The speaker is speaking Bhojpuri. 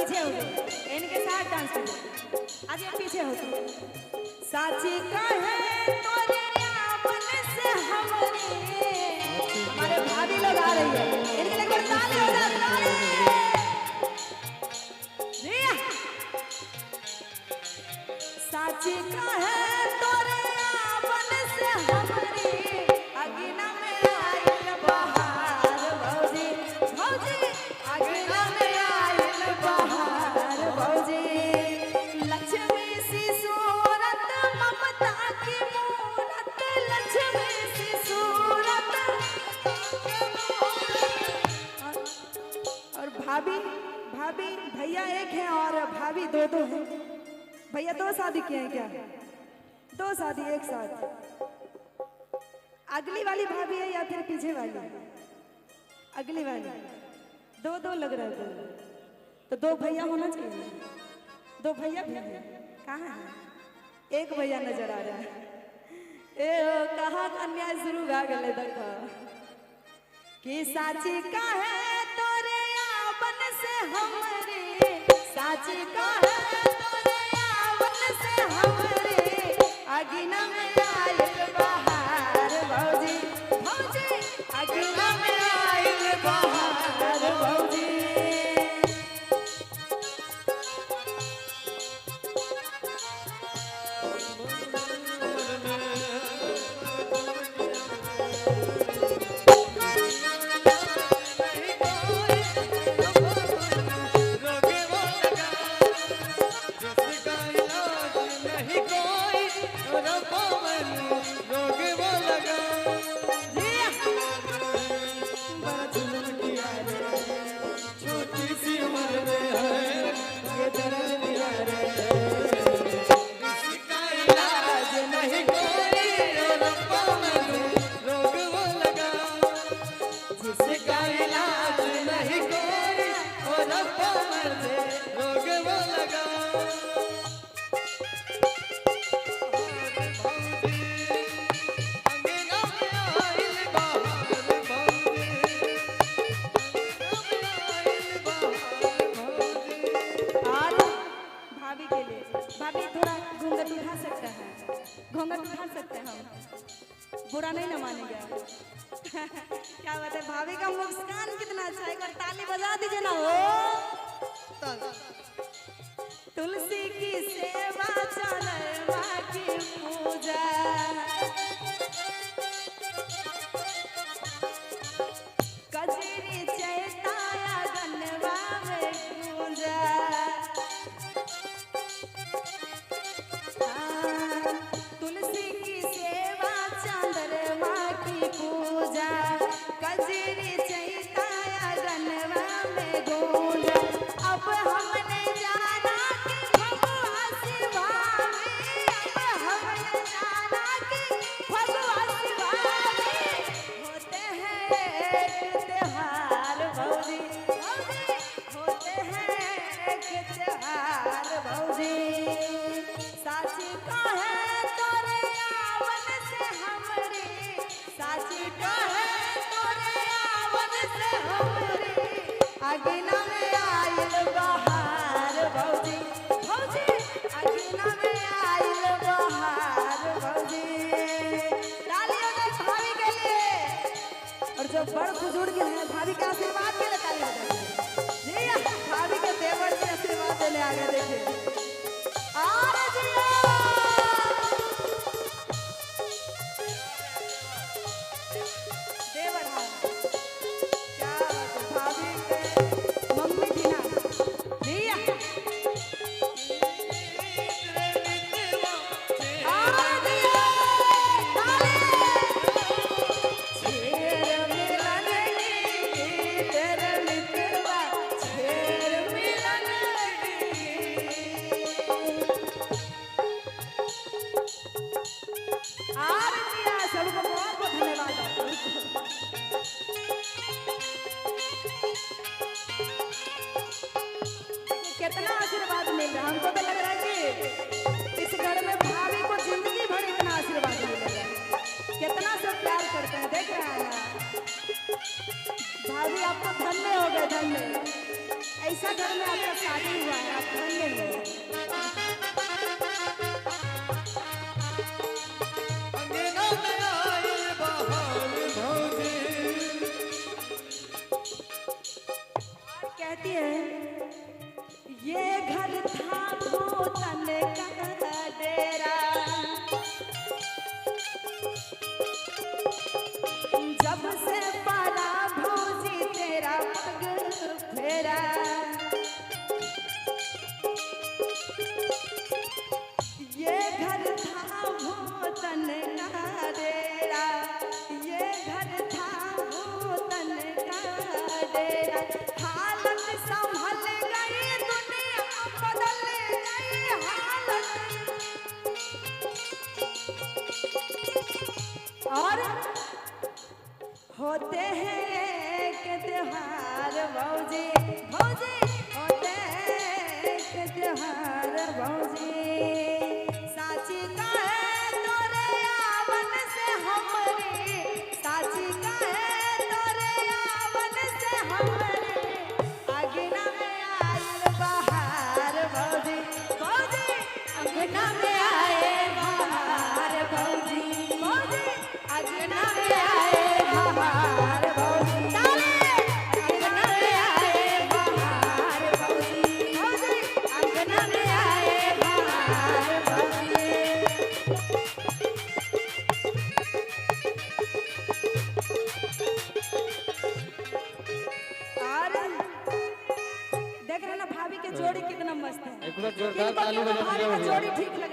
पीछे हो गए, इनके साथ डांस करो। आज ये पीछे हो गए। साची कहे तोरे यावन से हमारे भाभी लोग आ रही है, इनके लिए ताली हो जाए, ताली। साची कहे तोरे यावन से हमारी अगिना में आइल बहार भौजी, भौजी अगिना में आइल बहार भौजी। लक्ष्मी सी सूरत ममता की मूरत, लक्ष्मी सी सूरत। और भाभी भाभी भैया एक है और भाभी दो दो है। भैया दो शादी किए हैं क्या? दो शादी एक साथ। अगली वाली भाभी है या फिर पीछे वाली? अगली वाली। दो दो लग रहा है तो दो भैया होना चाहिए। दो भैया भी है, कहाँ है? एक भैया नजर आ रहा है। ए कहाँ अन्याय शुरू गा गले देखो कि साची का है तोरे यावन से हमरे, साची का है तोरे यावन से हमरे अगिना में आइल बहार भौजी, भौजी अगिना में आइल बहार भौजी। घूंघट उठा सकते हैं हम, बुरा नहीं ना मानेंगे। क्या बात है, भाभी का मुस्कान कितना अच्छा है, एक बार ताली बजा दीजिए ना। हो तुलसी की सेवा चलवा की पूजा, कजरी चैताया गनवा में पूजा। तुलसी की सेवा चंद्रमा की पूजा, कजरी चैताया गनवा में गूंजा। अब हमने जाना कि भगवा शिवानी, अब हमने जाना कि भगवा शिवानी होते हैं एक त्योहार भौजी, भौजी होते हैं एक त्योहार भौजी। साची का है तोरे यावन से हमरी, साची का है तोरे यावन से हमरी अगिना में आइल बहार भौजी, भौजी अगिना में आइल बहार भौजी। ताली हो जाए भाभी के लिए, और जो बड़ बुजुर्ग हैं भाभी के आशीर्वाद के लिए ताली हो जाए। जी भाभी के देवर से आशीर्वाद देने आ गए। देखिए कितना आशीर्वाद मिल रहा है। हमको तो लग रहा है कि इस घर में भाभी को जिंदगी भर इतना आशीर्वाद मिलेगा। कितना सब प्यार करते हैं, देख रहे हैं ना भाभी, आपको धन्य हो गए, धन्य। ऐसे कैसा घर में आपका शादी हुआ है, आप धन्य हैं। अंगना में आए बहार भौजी। कहती है ये घर था भूतन का डेरा, जब से पाला भौजी तेरा पग फेरा। ये घर था भूतन का डेरा, ये घर था भूतन का डेरा। हालत संभल गई, दुनिया बदल गई हालत। और होते हैं के त्योहार भौजी, भौजी होते हैं के त्योहार भौजी। साची का है तोरे आवन से हमरे, साची का है तोरे आवन से हमरे। अगना में आए बहार भौजी, भौजी अगना में आए बहार भौजी, भौजी अगना में आए बहार भौजी। अगना में आए बहार भौजी, भौजी अगना में आए बहार भौजी। और देख रहे ना भाभी के जोड़ी कितना मस्त है। एक बार जोरदार इनको ताली दोनों बजा भाभी दीजिए का भैया। जोड़ी ठीक लगा।